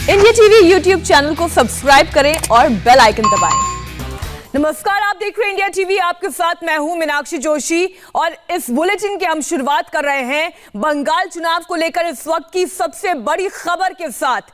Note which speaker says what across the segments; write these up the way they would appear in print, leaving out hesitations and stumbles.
Speaker 1: India TV YouTube channel को subscribe करें और बेल आइकन दबाएं। नमस्कार, आप देख रहे हैं इंडिया टीवी। आपके साथ मैं हूं मीनाक्षी जोशी और इस बुलेटिन की हम शुरुआत कर रहे हैं बंगाल चुनाव को लेकर इस वक्त की सबसे बड़ी खबर के साथ।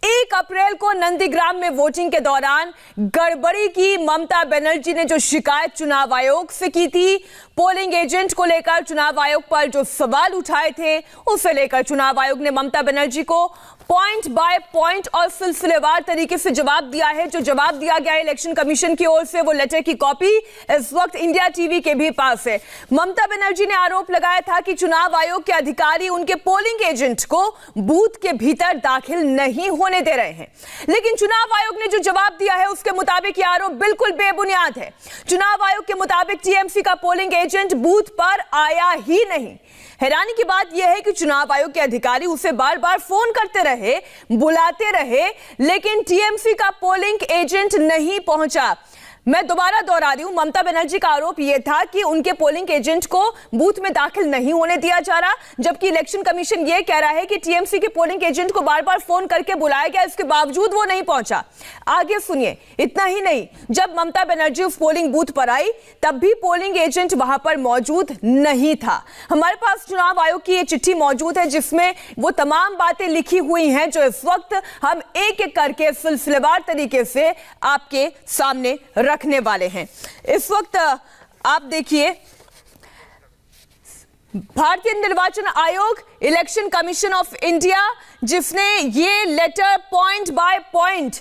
Speaker 1: 1 अप्रैल को नंदीग्राम में वोटिंग के दौरान गड़बड़ी की ममता बनर्जी ने जो शिकायत चुनाव आयोग से की थी, पोलिंग एजेंट को लेकर चुनाव आयोग पर जो सवाल उठाए थे, उसे लेकर चुनाव आयोग ने ममता बनर्जी को पॉइंट बाय पॉइंट और सिलसिलेवार तरीके से जवाब दिया है। जो जवाब दिया गया है इलेक्शन कमीशन की ओर से, वो लेटर की कॉपी इस वक्त इंडिया टीवी के भी पास है। ममता बनर्जी ने आरोप लगाया था कि चुनाव आयोग के अधिकारी उनके पोलिंग एजेंट को बूथ के भीतर दाखिल नहीं होने दे रहे हैं, लेकिन चुनाव आयोग ने जो जवाब दिया है उसके मुताबिक यह आरोप बिल्कुल बेबुनियाद है। चुनाव आयोग के मुताबिक टीएमसी का पोलिंग एजेंट बूथ पर आया ही नहीं। हैरानी की बात यह है कि चुनाव आयोग के अधिकारी उसे बार बार फोन करते रहे, बुलाते रहे, लेकिन टीएमसी का पोलिंग एजेंट नहीं पहुंचा। मैं दोबारा दोहरा रही हूं, ममता बनर्जी का आरोप यह था कि उनके पोलिंग एजेंट को बूथ में दाखिल नहीं होने दिया जा रहा, जबकि इलेक्शन कमीशन यह कह रहा है कि टीएमसी के पोलिंग एजेंट को बार बार फोन करके बुलाया गया, इसके बावजूद वो नहीं पहुंचा। आगे सुनिए, इतना ही नहीं, जब ममता बनर्जी उस पोलिंग बूथ पर आई तब भी पोलिंग एजेंट वहां पर मौजूद नहीं था। हमारे पास चुनाव आयोग की यह चिट्ठी मौजूद है जिसमें वो तमाम बातें लिखी हुई हैं जो इस वक्त हम एक एक करके सिलसिलेवार तरीके से आपके सामने रखने वाले हैं। इस वक्त आप देखिए, भारतीय निर्वाचन आयोग, इलेक्शन कमीशन ऑफ इंडिया, जिसने ये लेटर पॉइंट बाय पॉइंट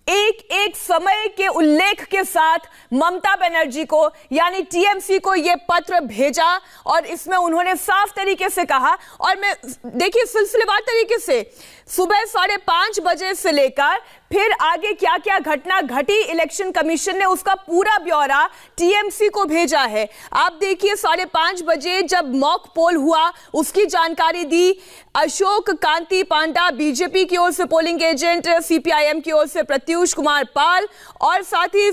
Speaker 1: एक एक समय के उल्लेख के साथ ममता बनर्जी को यानी टीएमसी को यह पत्र भेजा और इसमें उन्होंने साफ तरीके से कहा, और मैं देखिए सिलसिलेवार तरीके से सुबह 5:30 बजे से लेकर फिर आगे क्या क्या घटना घटी, इलेक्शन कमीशन ने उसका पूरा ब्यौरा टीएमसी को भेजा है। आप देखिए 5:30 बजे जब मॉक पोल हुआ उसकी जानकारी दी अशोक कांति पांडा, बीजेपी की ओर से पोलिंग एजेंट, सीपीआईएम की ओर से प्रत्युष कुमार पाल, और साथ ही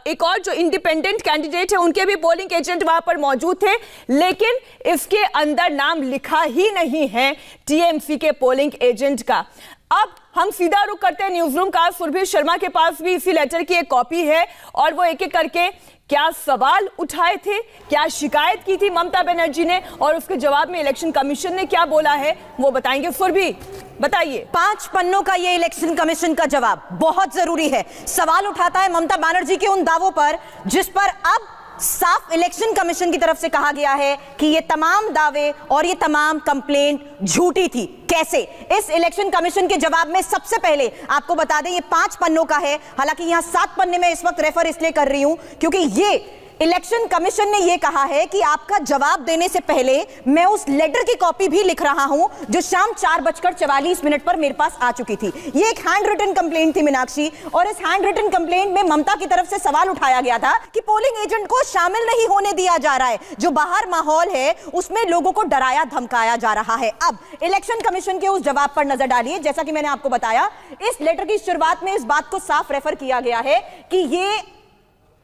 Speaker 1: एक और जो इंडिपेंडेंट कैंडिडेट है उनके भी पोलिंग एजेंट वहां पर मौजूद थे, लेकिन इसके अंदर नाम लिखा ही नहीं है टीएमसी के पोलिंग एजेंट का। अब हम सीधा रुख करते हैं न्यूज रूम का। सुरभि शर्मा के पास भी इसी लेटर की एक कॉपी है और वो एक एक करके क्या सवाल उठाए थे, क्या शिकायत की थी ममता बनर्जी ने और उसके जवाब में इलेक्शन कमीशन ने क्या बोला है, वो बताएंगे। सुरभि बताइए।
Speaker 2: 5 पन्नों का ये इलेक्शन कमीशन का जवाब बहुत जरूरी है। सवाल उठाता है ममता बनर्जी के उन दावों पर जिस पर अब साफ इलेक्शन कमीशन की तरफ से कहा गया है कि ये तमाम दावे और ये तमाम कंप्लेंट झूठी थी। कैसे? इस इलेक्शन कमीशन के जवाब में सबसे पहले आपको बता दें ये 5 पन्नों का है, हालांकि यहां 7 पन्ने में इस वक्त रेफर इसलिए कर रही हूं क्योंकि ये इलेक्शन कमीशन ने यह कहा है कि आपका जवाब देने से पहले मैं उस लेटर की कॉपी भी लिख रहा हूं जो शाम 4:44 पर मेरे पास आ चुकी थी। यह एक हैंड रिटन कंप्लेंट थी मीनाक्षी, और इस हैंड रिटन कंप्लेंट में ममता की तरफ से सवाल उठाया गया था कि पोलिंग एजेंट को शामिल नहीं होने दिया जा रहा है, जो बाहर माहौल है उसमें लोगों को डराया धमकाया जा रहा है। अब इलेक्शन कमीशन के उस जवाब पर नजर डालिए। जैसा कि मैंने आपको बताया, इस लेटर की शुरुआत में इस बात को साफ रेफर किया गया है कि ये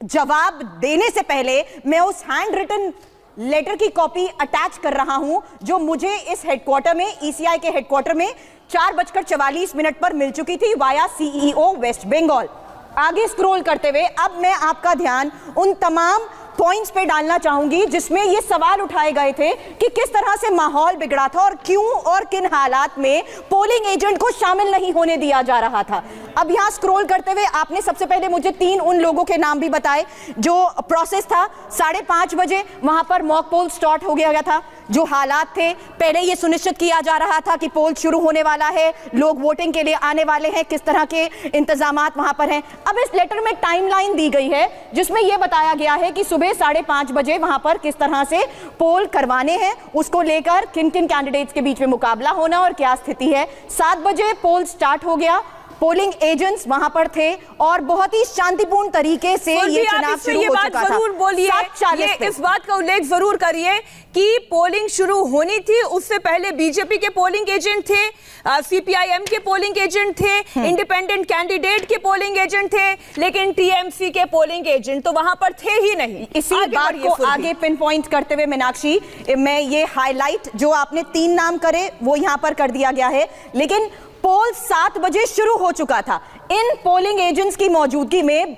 Speaker 2: जवाब देने से पहले मैं उस हैंड रिटन लेटर की कॉपी अटैच कर रहा हूं जो मुझे इस हेडक्वार्टर में, ईसीआई के हेडक्वार्टर में 4:44 पर मिल चुकी थी वाया सीईओ वेस्ट बंगाल। आगे स्क्रॉल करते हुए अब मैं आपका ध्यान उन तमाम पॉइंट्स पे डालना चाहूंगी जिसमें ये सवाल उठाए गए थे कि किस तरह से माहौल बिगड़ा था और क्यों और किन हालात में पोलिंग एजेंट को शामिल नहीं होने दिया जा रहा था। अब यहां स्क्रॉल करते हुए आपने सबसे पहले मुझे 3 उन लोगों के नाम भी बताए जो प्रोसेस था। 5:30 बजे वहां पर मॉक पोल स्टार्ट हो गया था। जो हालात थे, पहले यह सुनिश्चित किया जा रहा था कि पोल शुरू होने वाला है, लोग वोटिंग के लिए आने वाले हैं, किस तरह के इंतजामात वहां पर हैं। अब इस लेटर में टाइमलाइन दी गई है जिसमें यह बताया गया है कि सुबह 5:30 बजे वहां पर किस तरह से पोल करवाने हैं, उसको लेकर किन किन कैंडिडेट्स के बीच में मुकाबला होना और क्या स्थिति है। 7 बजे पोल स्टार्ट हो गया, पोलिंग एजेंट्स वहां पर थे और बहुत ही शांतिपूर्ण तरीके से ये चुनाव शुरू हो चुका था।
Speaker 1: जरूर बोलिए, इस बात का उल्लेख जरूर करिए कि पोलिंग शुरू होनी थी, उससे पहले बीजेपी के पोलिंग एजेंट थे, सीपीआईएम के पोलिंग एजेंट थे, इंडिपेंडेंट कैंडिडेट के पोलिंग एजेंट थे, लेकिन टीएमसी के पोलिंग एजेंट तो वहां पर थे ही नहीं।
Speaker 2: इसी बात को आगे पिन पॉइंट करते हुए मीनाक्षी, मैं ये हाईलाइट जो आपने 3 नाम करे वो यहां पर कर दिया गया है, लेकिन पोल 7 बजे शुरू हो चुका था। इन पोलिंग एजेंट्स की मौजूदगी में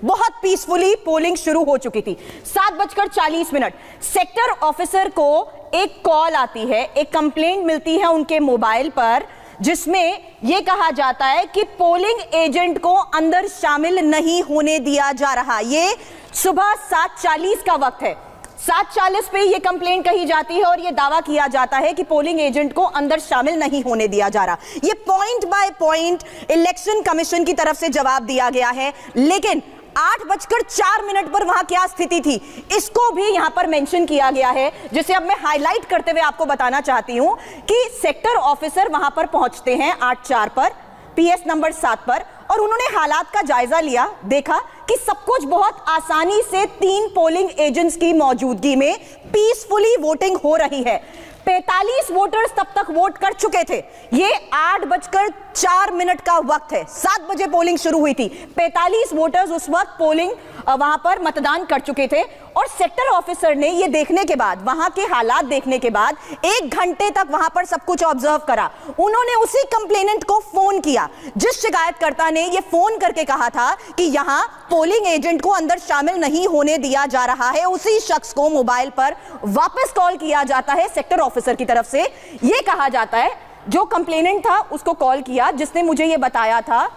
Speaker 2: बहुत पीसफुली पोलिंग शुरू हो चुकी थी। 7:40 सेक्टर ऑफिसर को एक कॉल आती है, एक कंप्लेंट मिलती है उनके मोबाइल पर, जिसमें यह कहा जाता है कि पोलिंग एजेंट को अंदर शामिल नहीं होने दिया जा रहा। यह सुबह 7:40 का वक्त है। 7:40 पे यह कंप्लेंट कही जाती है और यह दावा किया जाता है कि पोलिंग एजेंट को अंदर शामिल नहीं होने दिया जा रहा। यह point by point election commission की तरफ से जवाब दिया गया है, लेकिन 8:04 पर वहां क्या स्थिति थी इसको भी यहां पर मेंशन किया गया है, जिसे अब मैं हाईलाइट करते हुए आपको बताना चाहती हूं कि सेक्टर ऑफिसर वहां पर पहुंचते हैं 8:04 पर, पीएस नंबर 7 पर, और उन्होंने हालात का जायजा लिया, देखा कि सब कुछ बहुत आसानी से 3 पोलिंग एजेंट्स की मौजूदगी में पीसफुली वोटिंग हो रही है। 45 वोटर्स तब तक वोट कर चुके थे। ये 8:04 का वक्त है। 7 बजे पोलिंग शुरू हुई थी। 45 वोटर्स उस वक्त पोलिंग वहां पर मतदान कर चुके थे और सेक्टर ऑफिसर ने ये देखने के बाद, वहां के हालात देखने के बाद 1 घंटे तक वहां पर सब कुछ ऑब्जर्व करा। उन्होंने उसी कंप्लेनेंट को फोन किया जिस शिकायतकर्ता ने ये फोन करके कहा था कि यहां पोलिंग एजेंट को अंदर शामिल नहीं होने दिया जा रहा है। उसी शख्स को मोबाइल पर वापस कॉल किया जाता है सेक्टर ऑफिसर की तरफ से। यह कहा जाता है जो कंप्लेनेंट था उसको कॉल किया, जिसने मुझे यह बताया था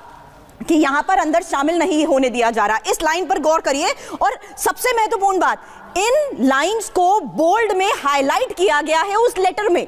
Speaker 2: कि यहां पर अंदर शामिल नहीं होने दिया जा रहा। इस लाइन पर गौर करिए और सबसे महत्वपूर्ण बात, इन लाइंस को बोल्ड में हाईलाइट किया गया है। उस लेटर में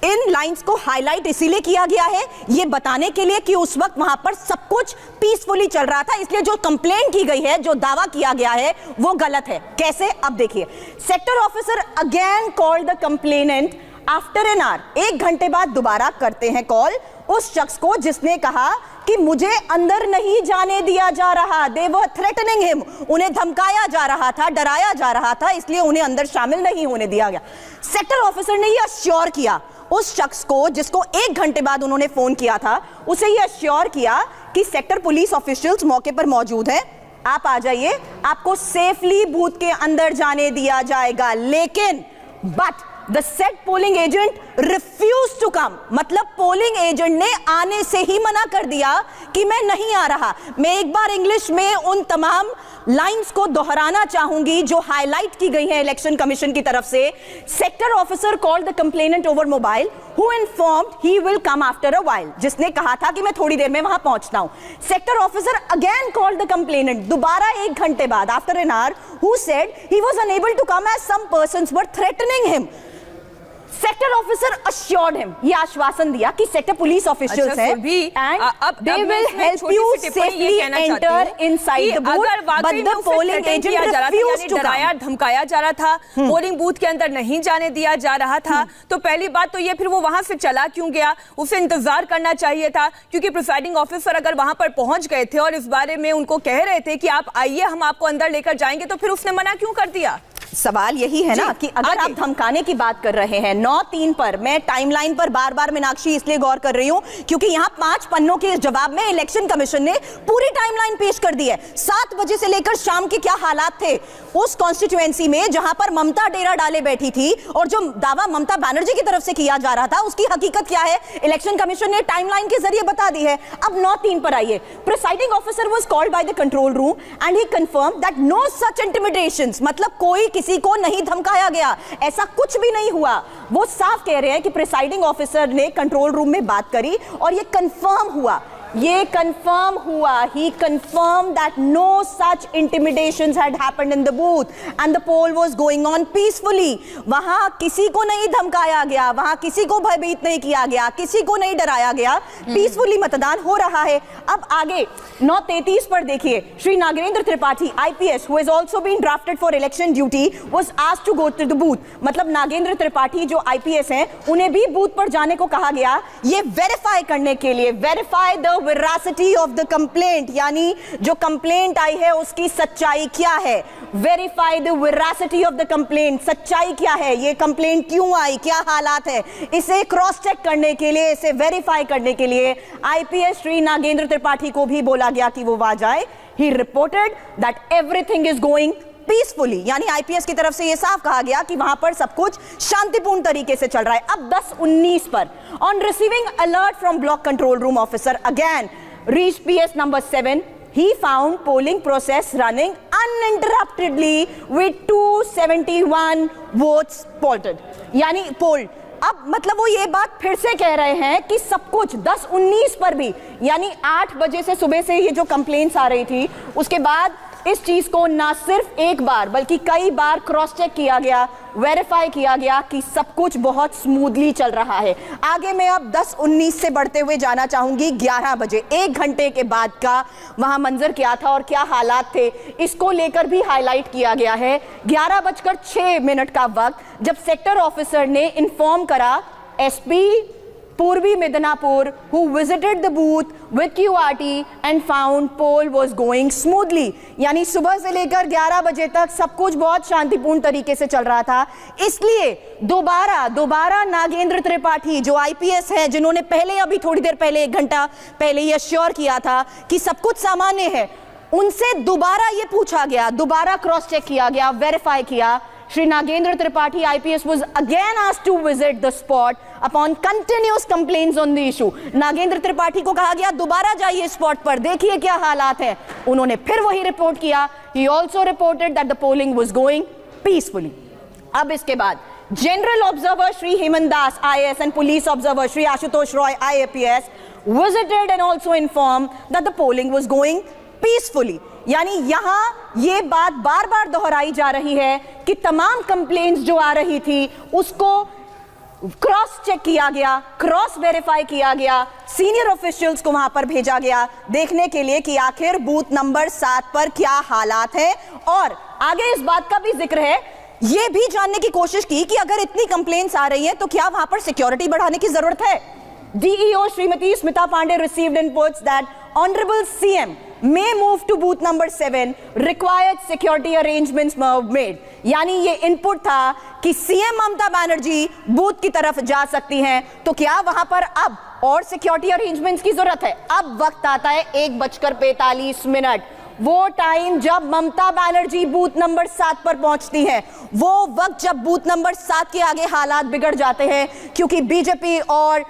Speaker 2: इन लाइंस को हाईलाइट इसीलिए किया गया है, यह बताने के लिए कि उस वक्त वहां पर सब कुछ पीसफुली चल रहा था, इसलिए जो कंप्लेंट की गई है, जो दावा किया गया है, वो गलत है। कैसे? अब देखिए, sector officer again called the complainant after an our. 1 घंटे बाद दोबारा करते हैं कॉल उस शख्स को जिसने कहा कि मुझे अंदर नहीं जाने दिया जा रहा। दे वर थ्रेटनिंग हिम, उन्हें धमकाया जा रहा था, डराया जा रहा था, इसलिए उन्हें अंदर शामिल नहीं होने दिया गया। सेक्टर ऑफिसर ने यह अश्योर किया उस शख्स को जिसको 1 घंटे बाद उन्होंने फोन किया था, उसे यह अश्योर किया कि सेक्टर पुलिस ऑफिशियल्स मौके पर मौजूद हैं, आप आ जाइए, आपको सेफली बूथ के अंदर जाने दिया जाएगा। लेकिन but the set polling agent refuse to come, मतलब पोलिंग एजेंट ने आने से ही मना कर दिया कि मैं नहीं आ रहा। मैं एक बार इंग्लिश में उन तमाम लाइंस को दोहराना चाहूंगी जो हाईलाइट की गई है इलेक्शन कमीशन की तरफ से। Sector officer called the complainant over mobile who informed he will come after a while, जिसने कहा था कि मैं थोड़ी देर में वहां पहुंचता हूं। Sector officer again called the complainant दोबारा 1 घंटे बाद, after an hour, who said he was unable to come as some persons were threatening him. Sector officer assured him, ये आश्वासन दिया कि सेक्टर पुलिस ऑफिशियल्स हैं and they will help you safely enter inside the booth, but the polling agent refused to come.
Speaker 1: धमकाया जा रहा था, polling booth के अंदर नहीं जाने दिया जा रहा था। तो पहली बात तो ये, फिर वो वहां से चला क्यों गया? उसे इंतजार करना चाहिए था, क्योंकि प्रिसाइडिंग ऑफिसर अगर वहां पर पहुंच गए थे और इस बारे में उनको कह रहे थे कि आप आइए, हम आपको अंदर लेकर जाएंगे, तो फिर उसने मना क्यों कर दिया?
Speaker 2: सवाल यही है ना कि अगर आप धमकाने की बात कर रहे हैं 9/3 पर, मैं टाइमलाइन पर बार बार मीनाक्षी इसलिए गौर कर रही हूं क्योंकि यहां 5 पन्नों के जवाब में इलेक्शन कमीशन ने पूरी टाइमलाइन पेश कर दी है। 7 बजे से लेकर शाम के क्या हालात थे उस कॉन्स्टिट्यूएंसी में जहां पर ममता डेरा डाले बैठी थी, और जो दावा ममता बनर्जी की तरफ से किया जा रहा था उसकी हकीकत क्या है, इलेक्शन कमीशन ने टाइमलाइन के जरिए बता दी है। अब 9/3 पर आइए, presiding officer was called by the control room and he confirmed that no such intimidations, मतलब कोई किसी को नहीं धमकाया गया, ऐसा कुछ भी नहीं हुआ। वो साफ कह रहे हैं कि प्रिसाइडिंग ऑफिसर ने कंट्रोल रूम में बात करी और ये कंफर्म हुआ, he confirmed that no such intimidations had happened in the booth and the poll was going on peacefully. वहां किसी को नहीं धमकाया गया, वहां किसी को भयभीत नहीं किया गया, किसी को नहीं डराया गया, पीसफुली मतदान हो रहा है। अब आगे 9:33 पर देखिए, Shri Nagendra Tripathi IPS who has also been drafted for election duty was asked to go to the booth, मतलब नागेंद्र त्रिपाठी जो IPS हैं उन्हें भी बूथ पर जाने को कहा गया, ये वेरीफाई करने के लिए, verify the veracity of the complaint, यानी जो कंप्लेंट आई है उसकी सच्चाई क्या है। Verify the veracity of the complaint, सच्चाई क्या है, ये कंप्लेंट क्यों आई, क्या हालात है, इसे क्रॉस चेक करने के लिए, इसे वेरीफाई करने के लिए IPS श्री नागेंद्र त्रिपाठी को भी बोला गया कि वो वहां जाए। He reported that everything is going peacefully, यानी आईपीएस की तरफ से यह साफ कहा गया कि वहां पर सब कुछ शांतिपूर्ण तरीके से चल रहा है। अब 10:19 पर on receiving alert from block control room officer again reach PS number 7, he found polling process running uninterruptedly with 271 votes polled, यानी पोल्ड। अब मतलब वो ये बात फिर से कह रहे हैं कि सब कुछ 10:19 पर भी, यानी 8 बजे से सुबह से ये जो कंप्लेंट्स आ रही थी, उसके बाद इस चीज को ना सिर्फ एक बार बल्कि कई बार क्रॉस चेक किया गया, वेरीफाई किया गया कि सब कुछ बहुत स्मूथली चल रहा है। आगे मैं अब 10:19 से बढ़ते हुए जाना चाहूंगी 11 बजे, 1 घंटे के बाद का वहां मंजर क्या था और क्या हालात थे, इसको लेकर भी हाईलाइट किया गया है। 11:06 का वक्त जब सेक्टर ऑफिसर ने इन्फॉर्म करा एसपी पूर्वी Midnapore, who visited the booth with QRT and found poll was going smoothly, यानी सुबह से लेकर 11 बजे तक सब कुछ बहुत शांतिपूर्ण तरीके से चल रहा था। इसलिए दोबारा नागेंद्र त्रिपाठी जो आईपीएस हैं, जिन्होंने पहले अभी थोड़ी देर पहले 1 घंटा पहले ये अश्योर किया था कि सब कुछ सामान्य है, उनसे दोबारा ये पूछा गया, दोबारा क्रॉस चेक किया गया, वेरीफाई किया। Shri Nagendra Tripathi IPS was again asked to visit the spot upon continuous complaints on the issue. Nagendra Tripathi को कहा गया दोबारा जाइए स्पॉट पर, देखिए क्या हालात हैं। उन्होंने फिर वही रिपोर्ट किया। He also reported that the polling was going peacefully. अब इसके बाद general observer Shri Hemant Das IAS and police observer Shri Ashutosh Roy IAPS visited and also informed that the polling was going peacefully. यानी यहां ये बात बार बार दोहराई जा रही है कि तमाम कंप्लेंट्स जो आ रही थी उसको क्रॉस चेक किया गया, क्रॉस वेरीफाई किया गया, सीनियर ऑफिशियल्स को वहां पर भेजा गया देखने के लिए कि आखिर बूथ नंबर 7 पर क्या हालात है। और आगे इस बात का भी जिक्र है, ये भी जानने की कोशिश की कि अगर इतनी कंप्लेंट्स आ रही हैं तो क्या वहां पर सिक्योरिटी बढ़ाने की जरूरत है। DEO Shrimati Smita Pandey received inputs that Honorable CM may move to booth number 7, required security arrangements made. यानी ये इनपुट था कि सीएम ममता बनर्जी बूथ की तरफ जा सकती हैं, तो क्या वहां पर अब और सिक्योरिटी अरेंजमेंट्स की जरूरत है। अब वक्त आता है 1:45, वो टाइम जब ममता बनर्जी बूथ नंबर 7 पर पहुंचती है, वो वक्त जब बूथ नंबर 7 के आगे हालात बिगड़ जाते हैं, क्योंकि बीजेपी और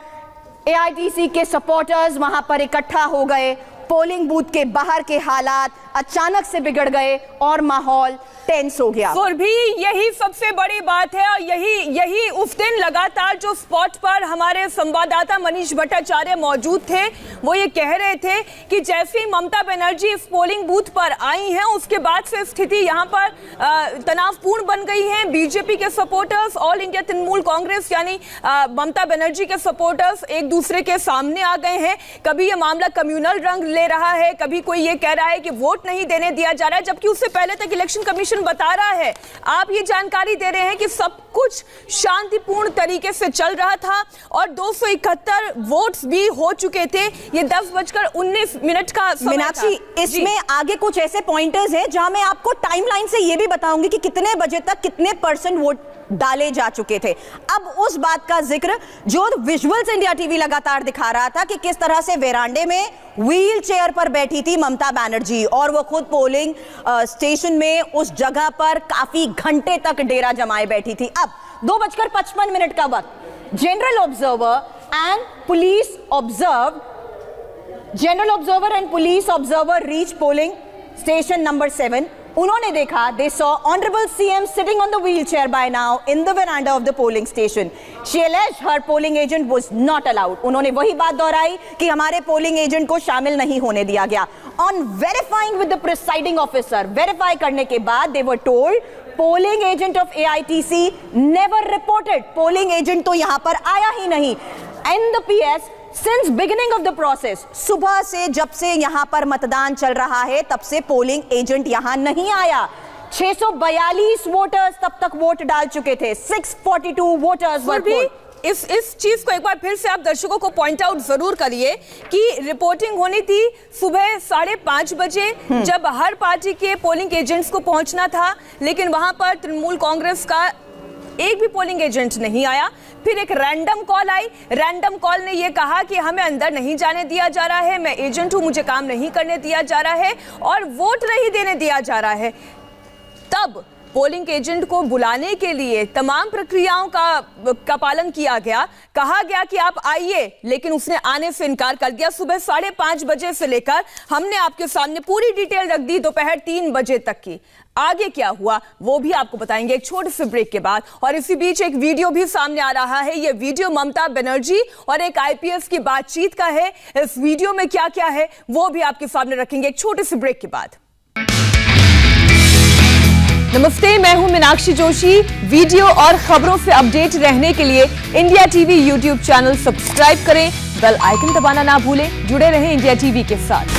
Speaker 2: AITC के सपोर्टर्स वहां पर इकट्ठा हो गए। पोलिंग बूथ के बाहर के हालात अचानक से बिगड़ गए और माहौल टेंस हो गया।
Speaker 1: और भी यही सबसे बड़ी बात है और यही उस दिन लगातार जो स्पॉट पर हमारे संवाददाता मनीष भट्टाचार्य मौजूद थे, वो ये कह रहे थे कि जैसे ही ममता बनर्जी इस पोलिंग बूथ पर आई हैं, उसके बाद से स्थिति यहाँ पर तनावपूर्ण बन गई है। बीजेपी के supporters, all India Trinamool Congress यानी ममता बनर्जी के सपोर्टर्स एक दूसरे के सामने आ गए हैं। कभी ये मामला कम्युनल रंग ले रहा है, कभी कोई ये कह रहा है कि वोट नहीं देने दिया जा रहा है, जबकि उससे पहले तक इलेक्शन कमीशन बता रहा है। आप ये जानकारी दे रहे हैं कि सब कुछ शांतिपूर्ण तरीके से चल रहा था और 271 वोट्स भी हो चुके थे। ये 10:19 का समय
Speaker 2: मीनाक्षी, इसमें आगे कुछ ऐसे पॉइंटर्स हैं जहां मैं आपको टाइमलाइन से ये भी बताऊंगी कि कितने बजे तक कितने % वोट डाले जा चुके थे। अब उस बात का जिक्र जो विजुअल्स इंडिया टीवी लगातार दिखा रहा था कि किस तरह से वेरांडे में व्हील चेयर पर बैठी थी ममता बनर्जी और वो खुद पोलिंग स्टेशन में उस जगह पर काफी घंटे तक डेरा जमाए बैठी थी। अब 2:55 का वक्त general observer and police observer reach polling station number 7। उन्होंने देखा, they saw Honorable CM sitting on the wheelchair by now in the veranda of the polling station. She alleged her polling agent was not allowed. उन्होंने वही बात दोहराई कि हमारे polling agent को शामिल नहीं होने दिया गया। On verifying with the presiding officer, verify करने के बाद they were told polling agent of AITC never reported. Polling agent तो यहाँ पर आया ही नहीं। And the PS Since beginning of the process, सुबह से जब से यहाँ पर मतदान चल रहा है तब से पोलिंग एजेंट यहाँ नहीं आया। 642 वोटर्स तब तक वोट डाल चुके थे। 642 वोटर्स वर
Speaker 1: इस चीज को एक बार फिर से आप दर्शकों को पॉइंट आउट जरूर करिए कि रिपोर्टिंग होनी थी सुबह 5:30 बजे, जब हर पार्टी के पोलिंग एजेंट्स को पहुंचना था, लेकिन वहां पर तृणमूल कांग्रेस का एक भी पोलिंग एजेंट नहीं आया। फिर एक रैंडम कॉल आई, रैंडम कॉल ने यह कहा कि हमें अंदर नहीं जाने दिया जा रहा है, मैं एजेंट हूं, मुझे काम नहीं करने दिया जा रहा है और वोट नहीं देने दिया जा रहा है। तब पोलिंग एजेंट को बुलाने के लिए तमाम प्रक्रियाओं का पालन किया गया। कहा गया कि आप आइए, लेकिन उसने आने से इनकार कर दिया। सुबह 5:30 बजे से लेकर हमने आपके सामने पूरी डिटेल रख दी दोपहर 3 बजे तक की। आगे क्या हुआ वो भी आपको बताएंगे एक छोटे से ब्रेक के बाद। और इसी बीच एक वीडियो भी सामने आ रहा है। यह वीडियो ममता बनर्जी और एक आईपीएस की बातचीत का है। इस वीडियो में क्या क्या है वो भी आपके सामने रखेंगे एक छोटे से ब्रेक के बाद। नमस्ते, मैं हूं मीनाक्षी जोशी। वीडियो और खबरों से अपडेट रहने के लिए India TV YouTube channel subscribe करें, बेल आइकन दबाना ना भूलें। जुड़े रहें इंडिया टीवी के साथ।